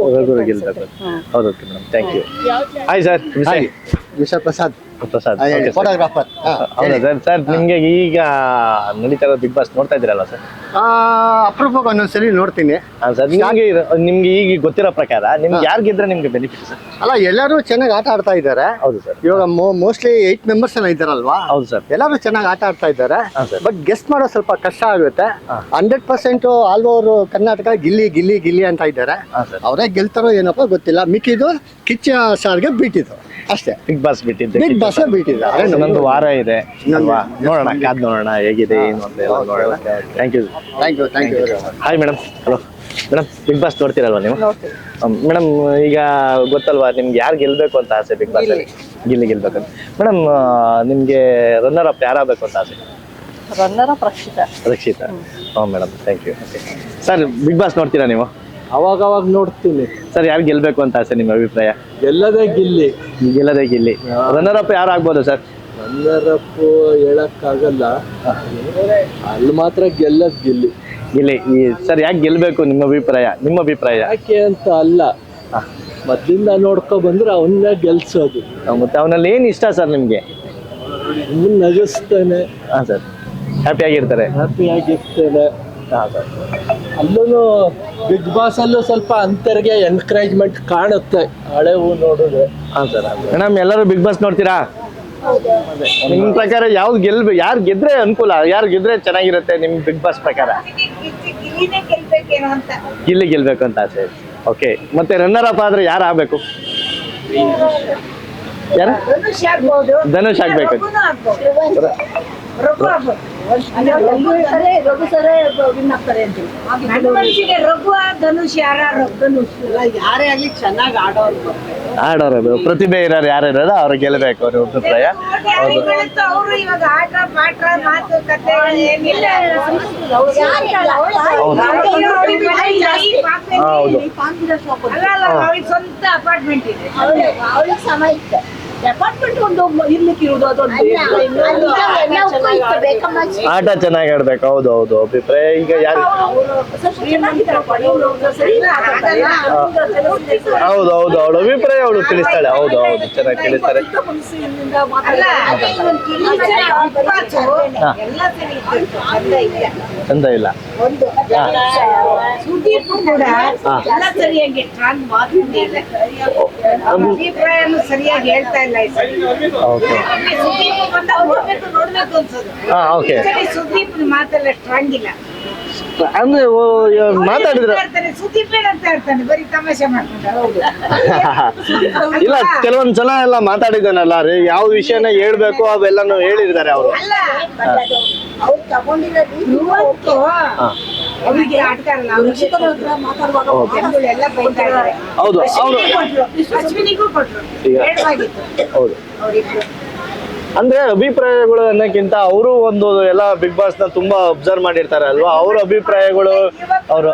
ಗೆಲ್ಬೇಕು. ಹೌದು madam, thank you. Hi sir.
Vishal Prasad
photographer. ಹೌದಾ ಸರ್? ಸರ್, ನಿಮ್ಗೆ ಈಗ ನಡೀತಾ ಇರೋ ಬಿಗ್ ಬಾಸ್ ನೋಡ್ತಾ ಇದ್ದೀರಲ್ಲ ಸರ್?
ಅಪರೂಪಕ್ಕೆ ಒಂದೊಂದ್ಸಲಿ ನೋಡ್ತೀನಿ.
ಸರ್, ನಿಮ್ಗೆ ಈಗ ಗೊತ್ತಿರೋ ಪ್ರಕಾರ ನಿಮ್ಗೆ ಯಾರು ಗೆದ್ರೆ ನಿಮ್ಗೆ ಬೆನಿಫಿಟ್ ಸರ್?
ಅಲ್ಲ, ಎಲ್ಲರೂ ಚೆನ್ನಾಗಿ ಆಟ ಆಡ್ತಾ ಇದ್ದಾರೆ.
ಹೌದು ಸರ್.
ಇವಾಗ ಮೋಸ್ಟ್ಲಿ 8 ಮೆಂಬರ್ಸ್ ಎಲ್ಲ ಇದ್ದಾರಲ್ವಾ?
ಹೌದು ಸರ್.
ಎಲ್ಲರೂ ಚೆನ್ನಾಗಿ ಆಟ ಆಡ್ತಾ ಇದ್ದಾರೆ. ಬಟ್ ಗೆಸ್ಟ್ ಮಾಡೋ ಸ್ವಲ್ಪ ಕಷ್ಟ ಆಗುತ್ತೆ. 100% ಆಲ್ ಓವರ್ ಕರ್ನಾಟಕ ಗಿಲ್ಲಿ ಗಿಲ್ಲಿ ಗಿಲ್ಲಿ ಅಂತ ಇದ್ದಾರೆ. ಅವರೇ ಗೆಲ್ತಾರೋ ಏನಪ್ಪ ಗೊತ್ತಿಲ್ಲ. ಮಿಕ್ಕಿದ್ದು ಕಿಚ್ಚ ಸಾರ್ಗೆ ಬಿಟ್ಟಿದ್ದು ಅಷ್ಟೇ.
ಬಿಗ್ ಬಾಸ್ ಬಿಟ್ಟಿದ್ದೆ.
ಬಿಗ್ ಬಾಸ್ ಬಿಟ್ಟಿದ್ದಾರೆ.
ಇನ್ನೊಂದು ವಾರ ಇದೆ ಅಲ್ವಾ? ನೋಡೋಣ, ಕಾದ್ ನೋಡೋಣ ಹೇಗಿದೆ ಏನು ಅಂತ ನೋಡೋಣ. Thank you. Hi madam. Hello madam, big boss ನೋಡ್ತೀರಲ್ವಾ ನೀವು? ಮೇಡಮ್, ಈಗ ಗೊತ್ತಲ್ವಾ ನಿಮ್ಗೆ ಯಾರು ಗೆಲ್ಬೇಕು ಅಂತ ಆಸೆ ಬಿಗ್ ಬಾಸ್ ಅಲ್ಲಿ? ಗಿಲ್ಲಿ ಗೆಲ್ಬೇಕಂತ. ಮೇಡಮ್, ನಿಮ್ಗೆ ರನ್ನರ್ ಅಪ್ ಯಾರಾಗಬೇಕು ಅಂತ ಆಸೆ?
Runner up Rakshita.
ಹಾಂ madam, thank you. Okay sir, big boss ನೋಡ್ತೀರಾ ನೀವು?
ಅವಾಗ ನೋಡ್ತೀನಿ
ಸರ್. ಯಾರು ಗೆಲ್ಬೇಕು ಅಂತ ಆಸೆ ನಿಮ್ಮ ಅಭಿಪ್ರಾಯ?
ಗೆಲ್ಲದೇ ಗಿಲ್ಲಿ.
ರನ್ನರ್ ಅಪ್ ಯಾರು ಆಗ್ಬೋದು ಸರ್?
ರನ್ನರ್ ಅಪ್ ಹೇಳಕ್ಕಾಗಲ್ಲ, ಅಲ್ಲಿ ಮಾತ್ರ ಗೆಲ್ಲದ್ ಗಿಲ್ಲಿ.
ಸರ್, ಯಾಕೆ ಗೆಲ್ಬೇಕು ನಿಮ್ಮ ಅಭಿಪ್ರಾಯ?
ಯಾಕೆ ಅಂತ ಅಲ್ಲ, ಮೊದ್ಲಿಂದ ನೋಡ್ಕೊ ಬಂದ್ರೆ ಅವನ್ನ ಗೆಲ್ಸೋದು.
ಮತ್ತೆ ಅವನಲ್ಲಿ ಏನು ಇಷ್ಟ ಸರ್ ನಿಮ್ಗೆ?
ನಗಿಸ್ತಾನೆ.
ಹಾಂ ಸರ್. ಹ್ಯಾಪಿಯಾಗಿರ್ತಾರೆ. ಹಾಂ ಸರ್.
ಅಲ್ಲೂ ಬಿಗ್ ಬಾಸ್ ಅಲ್ಲೂ ಸ್ವಲ್ಪ ಅಂತರ್ಗೆ ಎನ್ಕರೇಜ್ಮೆಂಟ್ ಕಾಣುತ್ತೆ ಹಳೆವು ನೋಡಿದ್ರೆ.
ಹಾಂ ಸರ್. ಮೇಡಮ್, ಎಲ್ಲರೂ ಬಿಗ್ ಬಾಸ್ ನೋಡ್ತೀರಾ? ನಿಮ್ ಪ್ರಕಾರ ಯಾವ್ದು ಯಾರು ಗೆದ್ರೆ ಅನುಕೂಲ, ಯಾರು ಗೆದ್ರೆ ಚೆನ್ನಾಗಿರುತ್ತೆ ನಿಮ್ ಬಿಗ್ ಬಾಸ್ ಪ್ರಕಾರ? ಗಿಲ್ಲಿ ಗೆಲ್ಬೇಕು ಅಂತ ಆಸೆ. ಓಕೆ, ಮತ್ತೆ ರನ್ನರ್ ಅಪ್ ಆದ್ರೆ ಯಾರು ಆಗ್ಬೇಕು? ಯಾರು? ಧನುಷ್ ಆಗ್ಬೇಕು. ಆಡೋರು ಪ್ರತಿಭೆ ಇರೋರು ಯಾರು ಇರೋದು ಅವ್ರು ಗೆಲ್ಲಬೇಕು, ಅವ್ರ ಅಭಿಪ್ರಾಯ.
ಸ್ವಂತ ಅಪಾರ್ಟ್ಮೆಂಟ್ ಇದೆ, ಅಪಾರ್ಟ್ಮೆಂಟ್ ಒಂದು ಇರ್ಲಿಕ್ಕೆ ಇರುವುದು ಅದೊಂದು
ಆಟ ಚೆನ್ನಾಗಿ ಆಡ್ಬೇಕು. ಹೌದು ಹೌದು, ಅಭಿಪ್ರಾಯ. ಈಗ ಯಾರು? ಹೌದು ಹೌದು, ಅವಳ ಅಭಿಪ್ರಾಯ ಅವಳು ತಿಳಿಸ್ತಾಳೆ. ಹೌದು ಹೌದು, ಚೆನ್ನಾಗಿ ತಿಳಿಸ್ತಾರೆ. ಚಂದ ಇಲ್ಲ
ಸರಿಯಾಗಿ ಹೇಳ್ತಾ ಇಲ್ಲ. ಸುದೀಪ್ ಮಾತೆಲ್ಲ ಸ್ಟ್ರಾಂಗ್ ಇಲ್ಲ
ಅಂದ್ರೆ ಮಾತಾಡಿದ್ರೆ
ಸುದೀಪ್ ಏನಂತ ಹೇಳ್ತಾನೆ, ಬರೀ ತಮಾಷೆ ಮಾಡ್ಕೊಂಡು.
ಇಲ್ಲ, ಕೆಲವೊಂದ್ ಸಲ ಎಲ್ಲ ಮಾತಾಡಿದ್ದಾನಲ್ಲ ರೀ, ಯಾವ ವಿಷಯನ ಹೇಳ್ಬೇಕು ಅವೆಲ್ಲಾನು ಹೇಳಿದ್ದಾರೆ ಅವರು.
ಇವತ್ತು ಅವರಿಗೆ ಆಡ್ತಾರಲ್ಲ, ಎಲ್ಲ ಬೈತಾ ಇದ್ದಾರೆ.
ಹೌದು ಅವರು
ಅಶ್ವಿನಿಗೂ ಕೊಟ್ರು,
ಹೌದು. ಅಂದ್ರೆ ಅಭಿಪ್ರಾಯಗಳು ಅನ್ನಕ್ಕಿಂತ ಅವರು ಒಂದು ಎಲ್ಲ ಬಿಗ್ ಬಾಸ್ ನ ತುಂಬಾ ಅಬ್ಸರ್ವ್ ಮಾಡಿರ್ತಾರೆ ಅಲ್ವಾ, ಅವ್ರ ಅಭಿಪ್ರಾಯಗಳು ಅವರು.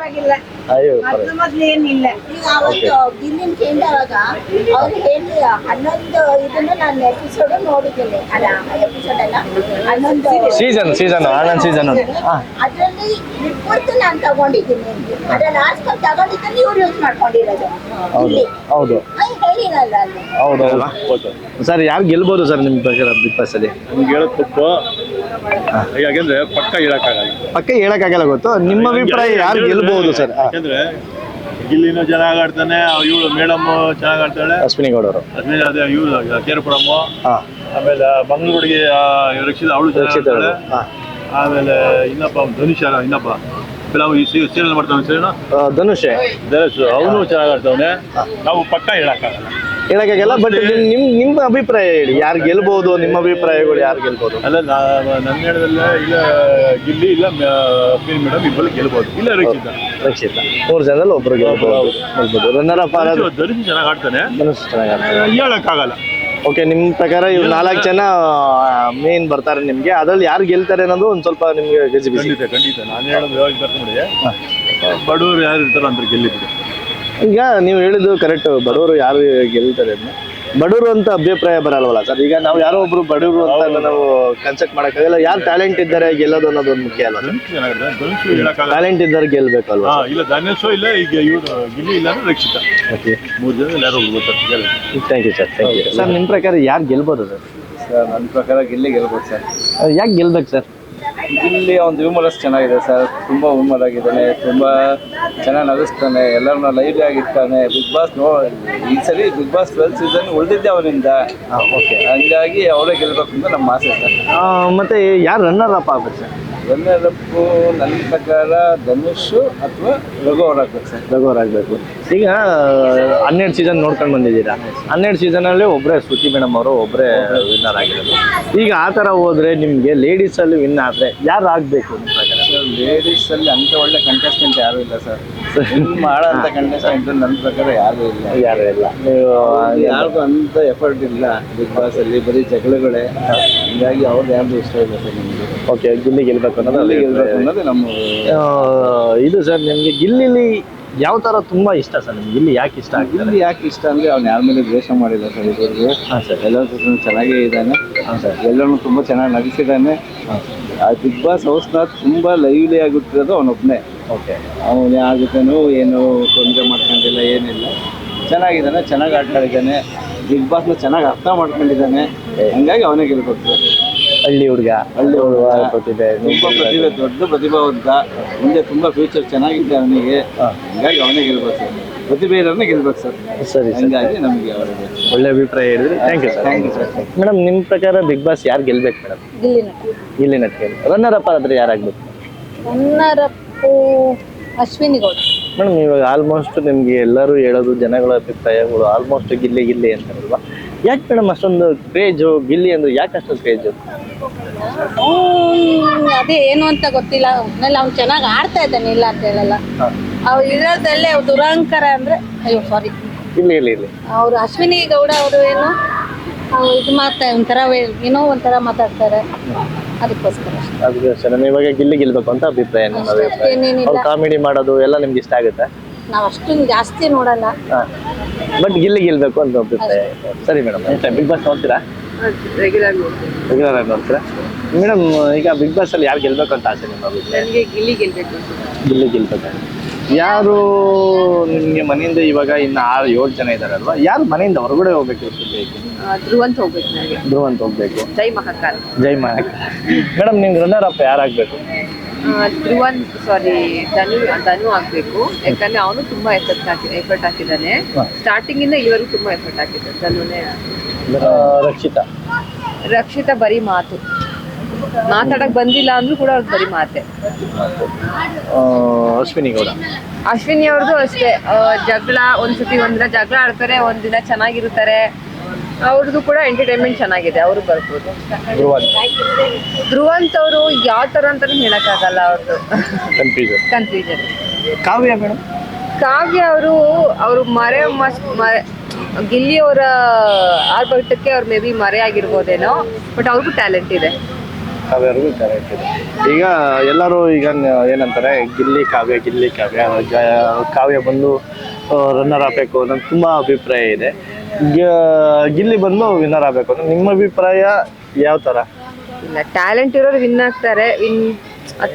ಅಯ್ಯೋ,
ಮೊದ್ಲು ಏನಿಲ್ಲ.
ಗಿಲ್ಲಿನ ಚೇಂಜ್ ಆವಾಗ ಅವ್ರು ಹೇಳಿ 11 ಇದನ್ನ ನಾನು ಎಪಿಸೋಡ್ ನೋಡಿದ್ದೇನೆ. ಅಲ್ಲ ಎಪಿಸೋಡ್ ಅಲ್ಲ, 11
ಸೀಸನ್ 11 ಸೀಸನ್.
ಅದ್ರಲ್ಲಿ ರಿಪೋರ್ಟ್ ನಾನು ತಗೊಂಡಿದ್ದೀನಿ. ಅದ್ರ ಲಾಸ್ಟ್ ತಗೊಂಡಿದ್ದನ್ನು ಇವ್ರು ಯೂಸ್ ಮಾಡ್ಕೊಂಡಿರೋದು.
ಹೌದು ಹೌದು
ಹೇಳಿರಲ್ಲ ಅಲ್ಲಿ.
ಹೌದಲ್ವಾ? ಸರ್, ಯಾರು ಗೆಲ್ಬೋದು ಸರ್ ನಿಮ್ ಪ್ರಕಾರ ಬಿಗ್ ಬಾಸ್ ಅಲ್ಲಿ?
ನಿಮ್ಗೆ ಹೇಳೋದು ತಪ್ಪು, ಯಾಕೆಂದ್ರೆ ಪಕ್ಕ ಹೇಳಕ್ಕಾಗಲ್ಲ.
ಪಕ್ಕ ಹೇಳಕ್ಕಾಗಲ್ಲ, ಗೊತ್ತು. ನಿಮ್ಮ ಅಭಿಪ್ರಾಯ ಯಾರು ಗೆಲ್ಬಹುದು ಸರ್?
ಯಾಕಂದ್ರೆ ಗಿಲ್ಲಿನೂ ಚೆನ್ನಾಗಿ ಆಡ್ತಾನೆ, ಇವಳು ಮೇಡಮ್ ಚೆನ್ನಾಗಿ ಆಡ್ತಾಳೆ,
ಅಶ್ವಿನಿ ಗೌಡ ಅವರು.
ಅದ್ಮೇಲೆ ಅದೇ ಇವಳು ಕೇರಪುರಮ್ಮ,
ಹಾ,
ಆಮೇಲೆ ಮಂಗಳೂರಿಗೆ ರಕ್ಷಿತ ಅವಳು ಚೆನ್ನಾಗಿ ಆಡ್ತಾಳೆ. ಆಮೇಲೆ ಇನ್ನೊಬ್ಬ ಧನುಷ್, ಇನ್ನೊಬ್ಬ ಕೆಲವು ಈ ಸೀರಿಯಲ್ ಮಾಡ್ತಾನೆ,
ಧನುಷ್
ಅವನು ಚೆನ್ನಾಗಿ ಆಡ್ತಾವನೆ. ನಾವು ಪಕ್ಕ ಹೇಳಕ್ಕಾಗಲ್ಲ.
ಹೇಳಕ್ಕಾಗಲ್ಲ, ಬಟ್ ನಿಮ್ಮ ಅಭಿಪ್ರಾಯ ಹೇಳಿ, ಯಾರು ಗೆಲ್ಬಹುದು? ನಿಮ್ಮ ಅಭಿಪ್ರಾಯಗಳು ಯಾರು ಗೆಲ್ಬಹುದು?
ಅಲ್ಲ, ನನ್ನ ಹೇಳದಲ್ಲ, ಇಲ್ಲ ಗಿಲ್ಲಿ ಇಲ್ಲ ಅಶ್ವಿನಿ ಮೇಡಮ್ ಇಬ್ಬರು ಗೆಲ್ಬಹುದು, ಇಲ್ಲ ರಕ್ಷಿತ
3 ಜನದಲ್ಲಿ ಒಬ್ರು ಗೆಲ್ಬಹುದು. ರನ್ನರ್ ಅಪ್
ಧನುಷ್ ಚೆನ್ನಾಗಿ ಆಡ್ತಾನೆ,
ಧನುಷ್ ಚೆನ್ನಾಗಿ ಆಡ್ತಾನೆ.
ಹೇಳಕ್ಕಾಗಲ್ಲ.
ಓಕೆ, ನಿಮ್ ಪ್ರಕಾರ ಇವ್ರು 4 ಜನ ಮೇನ್ ಬರ್ತಾರೆ ನಿಮ್ಗೆ, ಅದ್ರಲ್ಲಿ ಯಾರು ಗೆಲ್ತಾರೆ ಅನ್ನೋದು ಒಂದ್ ಸ್ವಲ್ಪ ನಿಮ್ಗೆ ಗಜಿಬಿಸಿ.
ಖಂಡಿತ ನಾನು ಹೇಳೋದು ಯಾವಾಗ ಬರ್ತೀನಿ, ಬಡವರು ಯಾರು ಇರ್ತಾರೋ ಅಂತ ಗೆಲ್ಲಿಬಿಡಿ.
ಈಗ ನೀವು ಹೇಳಿದ್ದು ಕರೆಕ್ಟ್, ಬಡವರು ಯಾರು ಗೆಲ್ತಾರೆ ಅಂತ. ಬಡವರು ಅಂತ ಅಭಿಪ್ರಾಯ ಬರಲ್ವಲ್ಲ ಸರ್? ಈಗ ನಾವು ಯಾರೋ ಒಬ್ರು ಬಡವರು ಅಂತ ನಾವು ಕನ್ಸೆಪ್ಟ್ ಮಾಡಕ್ಕಾಗಲ್ಲ. ಯಾರು ಟ್ಯಾಲೆಂಟ್ ಇದ್ದಾರೆ ಗೆಲ್ಲೋದು ಅನ್ನೋದು ಒಂದು ಮುಖ್ಯ ಅಲ್ಲ? ಟ್ಯಾಲೆಂಟ್ ಇದ್ದಾರೆ ಗೆಲ್ಬೇಕಲ್ವಾ?
ಇಲ್ಲ ಧನುಷ್, ಇಲ್ಲ ಈಗ ಇವರು ಗಿಲ್ಲಿ, ಇಲ್ಲ ರಕ್ಷಿತ. ಓಕೆ, 3 ಜನ ಯಾರೋ ಬರ್ತಾರೆ.
Thank you sir, thank you sir. ನಿಮ್ಮ ಪ್ರಕಾರ ಯಾರು ಗೆಲ್ಬೋದು ಸರ್?
ಸರ್ ನನ್ನ ಪ್ರಕಾರ ಗಿಲ್ಲಿ ಗೆಲ್ಬೋದು ಸರ್.
ಯಾಕೆ ಗೆಲ್ಬೇಕು ಸರ್?
ಗಿಲ್ಲಿ ಒಂದು ಹ್ಯೂಮರಸ್ ಚೆನ್ನಾಗಿದೆ ಸರ್, ತುಂಬ ಹ್ಯೂಮರ್ ಆಗಿದ್ದಾನೆ, ತುಂಬ ಚೆನ್ನಾಗಿ ನಗಿಸ್ತಾನೆ, ಎಲ್ಲರನ್ನ ಲೈವ್ಲಿ ಆಗಿರ್ತಾನೆ. ಬಿಗ್ ಬಾಸ್ ಈ ಸರಿ ಬಿಗ್ ಬಾಸ್ 12 ಸೀಸನ್ ಉಳಿದಿದ್ದೆ ಅವನಿಂದ.
ಓಕೆ,
ಹಂಗಾಗಿ ಅವರೇ ಗೆಲ್ಬೇಕು ಅಂತ ನಮ್ಮ ಆಸೆ ಸರ್.
ಮತ್ತೆ ಯಾರು ರನ್ನರ್ ಅಪ್ ಆಗ್ಬೇಕು ಸರ್?
ರನ್ನರಪ್ಪು ನನ್ನ ಪ್ರಕಾರ ಧನುಷ್ ಅಥವಾ ರಘು ಅವ್ರು ಆಗ್ಬೇಕು ಸರ್.
ರಘು ಅವ್ರು ಆಗ್ಬೇಕು. ಈಗ 12 ಸೀಸನ್ ನೋಡ್ಕೊಂಡು ಬಂದಿದ್ದೀರಾ, 12 ಸೀಸನಲ್ಲಿ ಒಬ್ಬರೇ ಶ್ರುತಿ ಮೇಡಮ್ ಅವರು ಒಬ್ಬರೇ ವಿನ್ನರ್ ಆಗಿರೋದು. ಈಗ ಆ ಥರ ಹೋದ್ರೆ ನಿಮಗೆ ಲೇಡೀಸಲ್ಲಿ ವಿನ್ ಆದರೆ ಯಾರು ಆಗಬೇಕು ನಿಮ್ಮ ಪ್ರಕಾರ?
ಸರ್, ಲೇಡೀಸಲ್ಲಿ ಅಂಥ ಒಳ್ಳೆ ಕಂಟೆಸ್ಟೆಂಟ್ ಯಾರೂ ಇಲ್ಲ ಸರ್. ಮಾಡೋಂಥ ಕಂಟೆಸ್ಟೆಂಟ್ ನನ್ನ ಪ್ರಕಾರ ಯಾರೂ ಇಲ್ಲ. ನೀವು ಯಾರಿಗೂ ಅಂಥ ಎಫರ್ಟ್ ಇಲ್ಲ ಬಿಗ್ ಬಾಸಲ್ಲಿ, ಬರೀ ಜಗಳಗಳೇ. ಹೀಗಾಗಿ ಅವ್ರದ್ದು ಯಾರ್ದು ಇಷ್ಟ ಇಲ್ಲ ಸರ್ ನಿಮಗೆ.
ಓಕೆ, ಗಿಲ್ಲಿ ಗೆಲ್ಬೇಕು
ಅನ್ನೋದು ನಮ್ಮ
ಇದು ಸರ್. ನಿಮಗೆ ಗಿಲ್ಲಿಲಿ ಯಾವ ಥರ ತುಂಬ ಇಷ್ಟ ಸರ್? ನಿಮ್ಗೆ ಗಿಲ್ಲಿ ಯಾಕೆ ಇಷ್ಟ ಆಗ್ತದೆ?
ಗಿಲ್ಲಿ ಯಾಕೆ ಇಷ್ಟ ಅಂದರೆ ಅವ್ನು ಯಾರ ಮೇಲೆ ದ್ವೇಷ ಮಾಡಿಲ್ಲ ಸರ್ ಇದುವರೆಗೂ.
ಹಾಂ ಸರ್.
ಎಲ್ಲರ ಜೊತೆ ಚೆನ್ನಾಗೇ ಇದ್ದಾನೆ.
ಹಾಂ ಸರ್.
ಎಲ್ಲರೂ ತುಂಬ ಚೆನ್ನಾಗಿ ನಗಿಸಿದ್ದಾನೆ. ಆ ಬಿಗ್ ಬಾಸ್ ಹೌಸ್ನ ತುಂಬ ಲೈವ್ಲಿ ಆಗಿಟ್ಟಿರೋದು ಅವನೊಬ್ಬನೇ.
ಓಕೆ,
ಅವನು ಆಗುತ್ತಾನೋ ಏನು ತೊಂದರೆ ಮಾಡ್ಕೊಂಡಿಲ್ಲ, ಏನಿಲ್ಲ, ಚೆನ್ನಾಗಿದ್ದಾನೆ, ಚೆನ್ನಾಗಿ ಆಟ ಆಡಿದ್ದಾನೆ, ಬಿಗ್ ಬಾಸ್ನ ಚೆನ್ನಾಗಿ ಅರ್ಥ ಮಾಡ್ಕೊಂಡಿದ್ದಾನೆ. ಹಂಗಾಗಿ ಅವನೇ ಗೆಲ್ಬೇಕು.
ಹಳ್ಳಿ ಹುಡುಗ ಪ್ರತಿಭೆ
ತುಂಬಾ ಪ್ರತಿಭೆ, ದೊಡ್ಡ ಪ್ರತಿಭಾವಂತ, ಮುಂದೆ ತುಂಬಾ ಫ್ಯೂಚರ್ ಚೆನ್ನಾಗಿದೆ ಅವನಿಗೆ. ಹಂಗಾಗಿ ಅವನೇ ಗೆಲ್ಬೇಕು ಸರ್, ಪ್ರತಿಭೆ ಇರೋನೇ ಗೆಲ್ಬೇಕು ಸರ್.
ಸರಿ ಸರ್,
ಹಂಗಾಗಿ ನಮಗೆ ಅವರಿಗೆ
ಒಳ್ಳೆ ಅಭಿಪ್ರಾಯ ಹೇಳಿದ್ರಿ. Thank you sir.
Thank you sir.
Madam, ನಿಮ್ಮ ಪ್ರಕಾರ ಬಿಗ್ ಬಾಸ್ ಯಾರು ಗೆಲ್ಬೇಕು ಮೇಡಮ್? ಗಿಲ್ಲಿ ನಟ. ರನ್ನರ್ ಅಪ್ ಆದ್ರೆ ಯಾರಾಗ್ಬೇಕು?
ರನ್ನರಪ್ಪು ಅಶ್ವಿನಿ ಗೌಡ.
ಮೇಡಮ್, ಇವಾಗ ಆಲ್ಮೋಸ್ಟ್ ನಿಮ್ಗೆ ಎಲ್ಲರೂ ಹೇಳೋದು, ಜನಗಳ ಅಭಿಪ್ರಾಯಗಳು ಆಲ್ಮೋಸ್ಟ್ ಗಿಲ್ಲಿ ಗಿಲ್ಲಿ ಅಂತಾರಲ್ವಾ? ಯಾಕೆ ಮೇಡಮ್ ಅಷ್ಟೊಂದು ಕ್ರೇಜು ಗಿಲ್ಲಿ ಅಂದ್ರೆ? ಯಾಕೆ ಅಷ್ಟೊಂದು ಕ್ರೇಜು?
ಅದೇ ಏನು ಅಂತ ಗೊತ್ತಿಲ್ಲ. ಒಟ್ನಲ್ಲಿ ಅವ್ನು ಚೆನ್ನಾಗಿ ಆಡ್ತಾ ಇದ್ದಾನೆ, ಇಲ್ಲ ಅಂತ ಹೇಳಲ್ಲ. ಅವ್ರು ಇರೋದಲ್ಲೇ ದುರಂಕಾರ ಅಂದ್ರೆ, ಅಯ್ಯೋ ಸಾರಿ,
ಇಲ್ಲಿ
ಅವ್ರು ಅಶ್ವಿನಿ ಗೌಡ ಅವರು ಏನು ಇದು ಒಂಥರ ಏನೋ ಒಂಥರ ಮಾತಾಡ್ತಾರೆ, ಅದಕ್ಕೋಸ್ಕರ ಅಷ್ಟೇ.
ಅದಕ್ಕೋಸ್ಕರ ಇವಾಗ ಗಿಲ್ಲಿ ಗೆಲ್ಬೇಕು ಅಂತ ಅಭಿಪ್ರಾಯ? ನಿಮ್ಮ ಅಭಿಪ್ರಾಯ?
ಏನೇನಿಲ್ಲ.
ಅವ್ರು ಕಾಮಿಡಿ ಮಾಡೋದು ಎಲ್ಲ ನಿಮ್ಗೆ ಇಷ್ಟ ಆಗುತ್ತೆ?
ನಾವು ಅಷ್ಟೊಂದು ಜಾಸ್ತಿ ನೋಡಲ್ಲ.
ಬಟ್ ಗಿಲ್ಲಿ ಗೆಲ್ಬೇಕು ಅಂತ ಅಭಿಪ್ರಾಯ. ಸರಿ ಮೇಡಮ್, ಬಿಗ್ ಬಾಸ್ ನೋಡ್ತೀರಾ? ರೆಗ್ಯುಲರ್ ಆಗಿ ನೋಡ್ತೀರಾ ಮೇಡಮ್? ಈಗ ಬಿಗ್ ಬಾಸ್ ಅಲ್ಲಿ ಯಾರು ಗೆಲ್ಬೇಕು ಅಂತ ಆಸೆ ನಿಮ್ಮ ಅಭಿಪ್ರಾಯ?
ಗಿಲ್ಲಿ ಗೆಲ್ಬೇಕು.
ಗಿಲ್ಲಿ ಗೆಲ್ಬೇಕು. ಯಾರು ನಿಮ್ಗೆ ಮನೆಯಿಂದ ಇವಾಗ ಇನ್ನು 6-7 ಜನ ಇದಾರಲ್ವಾ, ಯಾರು ಮನೆಯಿಂದ ಹೊರಗಡೆ ಹೋಗ್ಬೇಕು?
ಧ್ರುವಂತ್ ಹೋಗ್ಬೇಕು ನನಗೆ.
ಧ್ರುವಂತ್ ಹೋಗ್ಬೇಕು.
ಜೈ ಮಹಾಕಾಲ್.
ಜೈ ಮಹಾಕಾಲ್. ಮೇಡಮ್, ನಿಮ್ಗೆ ರನ್ನರ್ ಅಪ್ ಯಾರಾಗಬೇಕು?
ಧ್ರುವಂತ್ ಧನು ಆಗ್ಬೇಕು. ಯಾಕಂದ್ರೆ ಅವನು ತುಂಬಾ ಎಫರ್ಟ್ ಹಾಕಿದ್ದಾನೆ. ಸ್ಟಾರ್ಟಿಂಗ್ ಇಂದ ಇಲ್ಲಿವರೆಗೂ ತುಂಬಾ ಎಫರ್ಟ್ ಹಾಕಿದ್ದಾನೆ. ಧನುನೇ. ರಕ್ಷಿತಾ ಬರೀ ಮಾತಾಡಕ್ ಬಂದಿಲ್ಲ ಅಂದ್ರೂ ಕೂಡ ಅವ್ರಿಗೆ ಬರೀ ಮಾತೆ.
ಅಶ್ವಿನಿ ಗೌಡ.
ಅಶ್ವಿನಿ ಅವ್ರದ್ದು ಅಷ್ಟೇ, ಜಗಳ ಒಂದ್ಸತಿ ಜಗಳ ಆಡ್ತಾರೆ, ಒಂದಿನ ಚೆನ್ನಾಗಿರ್ತಾರೆ. ಅವ್ರದ್ದು ಕೂಡ ಎಂಟರ್ಟೈನ್ಮೆಂಟ್ ಚೆನ್ನಾಗಿದೆ, ಅವರು ಬರ್ಬೋದು. ಧ್ರುವಂತ್ ಅವರು ಯಾವ ತರ ಅಂತಾನು ಹೇಳಕ್ಕಾಗಲ್ಲ, ಅವ್ರದ್ದು ಕನ್ಫ್ಯೂಷನ್.
ಕಾವ್ಯ ಮೇಡಮ್?
ಕಾವ್ಯ ಅವರು ಗಿಲ್ಲಿ ಅವರ ಆರ್ಭಟಕ್ಕೆ ಅವ್ರು ಮೇ ಬಿ ಮರೆ ಆಗಿರ್ಬೋದೇನೋ, ಬಟ್ ಅವ್ರಿಗೂ ಟ್ಯಾಲೆಂಟ್ ಇದೆ.
ಕಾವ್ಯರಿಗೂ ಟ್ಯಾಲೆಂಟ್ ಇದೆ. ಈಗ ಎಲ್ಲರೂ ಈಗ ಏನಂತಾರೆ, ಗಿಲ್ಲಿ ಕಾವ್ಯ ಕಾವ್ಯ ಬಂದು ರನ್ನರ್ ಆಗಬೇಕು ಅನ್ನೋದು ತುಂಬಾ ಅಭಿಪ್ರಾಯ ಇದೆ. ಗಿಲ್ಲಿ ಬಂದು ವಿನ್ನರ್ ಆಗಬೇಕು ಅನ್ನೋ ನಿಮ್ಮ ಅಭಿಪ್ರಾಯ ಯಾವ ತರ?
ಇಲ್ಲ, ಟ್ಯಾಲೆಂಟ್ ಇರೋರು ವಿನ್ ಆಗ್ತಾರೆ.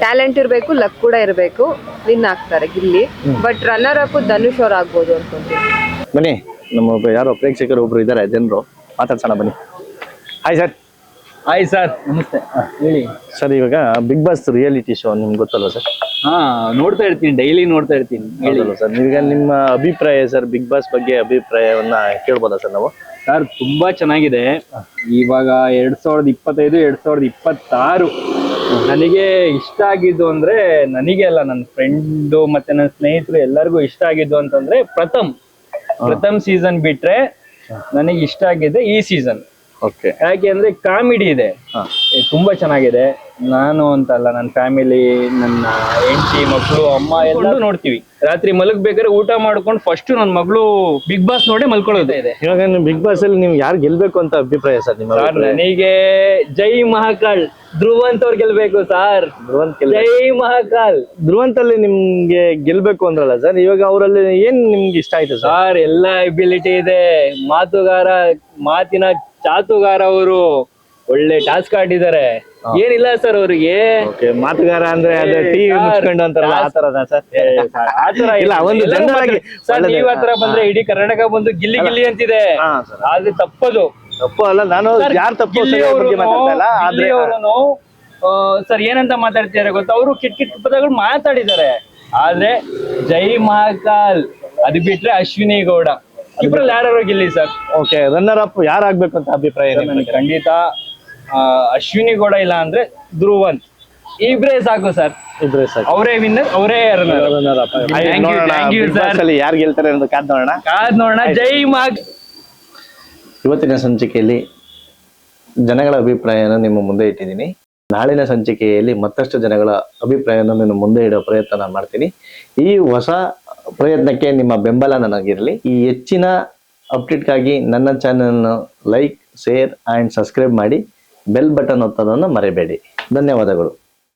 ಟ್ಯಾಲೆಂಟ್ ಇರಬೇಕು, ಲಕ್ ಕೂಡ ಇರಬೇಕು, ವಿನ್ ಆಗ್ತಾರೆ Gilli. But runner up Dhanush ಅವ್ರು ಆಗ್ಬೋದು ಅನ್ಕೊಂತೀನಿ.
ಬನ್ನಿ, ನಮ್ಮ ಯಾರೋ ಪ್ರೇಕ್ಷಕರು ಒಬ್ರು ಇದ್ದಾರೆ, ಜನರು ಮಾತಾಡ್ಸೋಣ ಬನ್ನಿ. Hi sir.
ಹಾಯ್ ಸರ್, ನಮಸ್ತೆ. ಹೇಳಿ
ಸರ್. ಇವಾಗ ಬಿಗ್ ಬಾಸ್ ರಿಯಾಲಿಟಿ ಶೋ ನಿಮ್ಗೆ ಗೊತ್ತಲ್ವ ಸರ್?
ನೋಡ್ತಾ ಇರ್ತೀನಿ, ಡೈಲಿ ನೋಡ್ತಾ ಇರ್ತೀನಿ.
ಹೇಳಿಲ್ಲ ಸರ್, ಈಗ ನಿಮ್ಮ ಅಭಿಪ್ರಾಯ ಸರ್, ಬಿಗ್ ಬಾಸ್ ಬಗ್ಗೆ ಅಭಿಪ್ರಾಯವನ್ನ ಕೇಳ್ಬೋದಾ ಸರ್ ನಾವು?
ಸರ್, ತುಂಬಾ ಚೆನ್ನಾಗಿದೆ. ಇವಾಗ 2025 2026 ನನಗೆ ಇಷ್ಟ ಆಗಿದ್ದು ಅಂದ್ರೆ, ನನಗೆ ಅಲ್ಲ, ನನ್ನ ಫ್ರೆಂಡು ಮತ್ತೆ ನನ್ನ ಸ್ನೇಹಿತರು ಎಲ್ಲರಿಗೂ ಇಷ್ಟ ಆಗಿದ್ದು ಅಂತಂದ್ರೆ ಪ್ರಥಮ್ ಸೀಸನ್ ಬಿಟ್ರೆ ನನಗೆ ಇಷ್ಟ ಆಗಿದೆ ಈ ಸೀಸನ್.
ಓಕೆ.
ಯಾಕೆ ಅಂದ್ರೆ ಕಾಮಿಡಿ ಇದೆ, ತುಂಬಾ ಚೆನ್ನಾಗಿದೆ. ನಾನು ಅಂತಲ್ಲ, ನನ್ನ ಫ್ಯಾಮಿಲಿ, ನನ್ನ ಹೆಂಡತಿ, ಮಕ್ಕಳು, ಅಮ್ಮ ಎಲ್ಲ ನೋಡ್ತೀವಿ. ರಾತ್ರಿ ಮಲಗ್ಬೇಕಾದ್ರೆ ಊಟ ಮಾಡ್ಕೊಂಡು ಫಸ್ಟ್ ನನ್ನ ಮಗಳು ಬಿಗ್ ಬಾಸ್ ನೋಡಿ ಮಲ್ಕೊಳ್ಳೋದೇ ಇದೆ.
ಇವಾಗ ನೀವು ಬಿಗ್ ಬಾಸ್ ಅಲ್ಲಿ ನೀವು ಯಾರು ಗೆಲ್ಬೇಕು ಅಂತ ಅಭಿಪ್ರಾಯ ಸರ್ ನಿಮ್ಮ?
ನನಗೆ ಜೈ ಮಹಾಕಾಲ್ ಧ್ರುವಂತ್ ಅವ್ರು ಗೆಲ್ಬೇಕು ಸರ್. ಜೈ ಮಹಾಕಾಲ್.
ಧ್ರುವಂತ್ ಅಲ್ಲಿ ನಿಮ್ಗೆ ಗೆಲ್ಬೇಕು ಅಂದ್ರಲ್ಲ ಸರ್, ಇವಾಗ ಅವರಲ್ಲಿ ಏನ್ ನಿಮ್ಗೆ ಇಷ್ಟ ಆಯ್ತು
ಸರ್? ಎಲ್ಲ ಎಬಿಲಿಟಿ ಇದೆ, ಮಾತಿನ ಚಾತುಗಾರ ಅವರು, ಒಳ್ಳೆ ಟಾಸ್ಕ್ ಆಡಿದ್ದಾರೆ. ಏನಿಲ್ಲ ಸರ್ ಅವ್ರಿಗೆ.
ಮಾತುಗಾರ ಅಂದ್ರೆ ಅದೇ ಟಿವಿ ಮುಚ್ಕೊಂಡು ಅಂತಾರಲ್ಲ, ಆತರದ ಸರ್?
ಆತರ
ಇಲ್ಲ, ಒಂದು ಜನರಾಗಿ
ಸರ್, ನೀವ್ ಆತರ ಬಂದ್ರೆ ಇಡೀ ಕರ್ನಾಟಕ ಬಂದು ಗಿಲ್ಲಿ ಗಿಲ್ಲಿ ಅಂತಿದೆ. ಆದ್ರೆ ತಪ್ಪು
ಅಲ್ಲ. ನಾನು ಯಾರು ತಪ್ಪು
ಸರ್ ಏನಂತ ಮಾತಾಡ್ತಿದಾರೆ ಗೊತ್ತಾ? ಅವರು ಕೆಟ್ಟ ಪದಗಳು ಮಾತಾಡಿದ್ದಾರೆ. ಆದ್ರೆ ಜೈ ಮಹಾಕಾಲ್ ಅದು ಬಿಟ್ರೆ ಅಶ್ವಿನಿ ಗೌಡ ಇಬ್ರಲ್ಲಿ ಯಾರು Gilli sir.
Okay. Runner up ಯಾರಾಗ್ಬೇಕು ಅಂತ ಅಭಿಪ್ರಾಯ?
ಖಂಡಿತ ಅಶ್ವಿನಿ ಗೌಡ, ಇಲ್ಲ ಅಂದ್ರೆ ಧ್ರುವಂತ್, ಇಬ್ರೇ ಸಾಕು ಸರ್.
ಇಬ್ರೇ ಸಾಕು.
ಅವರೇ ವಿನ್ನರ್, ಅವರೇ ರನ್ನರ್ ಅಪ್.
ಯಾರು ಗೆಲ್ತಾರೆ ಅನ್ನೋದು ಕಾದ್ ನೋಡೋಣ.
ಜೈ ಮಹಾಕಾಲ್.
ಇವತ್ತಿನ ಸಂಚಿಕೆಯಲ್ಲಿ ಜನಗಳ ಅಭಿಪ್ರಾಯನ ನಿಮ್ಮ ಮುಂದೆ ಇಟ್ಟಿದ್ದೀನಿ. ನಾಳಿನ ಸಂಚಿಕೆಯಲ್ಲಿ ಮತ್ತಷ್ಟು ಜನಗಳ ಅಭಿಪ್ರಾಯನ ನಿಮ್ಮ ಮುಂದೆ ಇಡೋ ಪ್ರಯತ್ನ ಮಾಡ್ತೀನಿ. ಈ ಹೊಸ ಪ್ರಯತ್ನಕ್ಕೆ ನಿಮ್ಮ ಬೆಂಬಲ ನನಗಿರಲಿ. ಈ ಹೆಚ್ಚಿನ ಅಪ್ಡೇಟ್ಗಾಗಿ ನನ್ನ ಚಾನೆಲ್ನ ಲೈಕ್, ಶೇರ್ ಆ್ಯಂಡ್ ಸಬ್ಸ್ಕ್ರೈಬ್ ಮಾಡಿ. ಬೆಲ್ ಬಟನ್ ಒತ್ತೋದನ್ನು ಮರೆಯಬೇಡಿ. ಧನ್ಯವಾದಗಳು.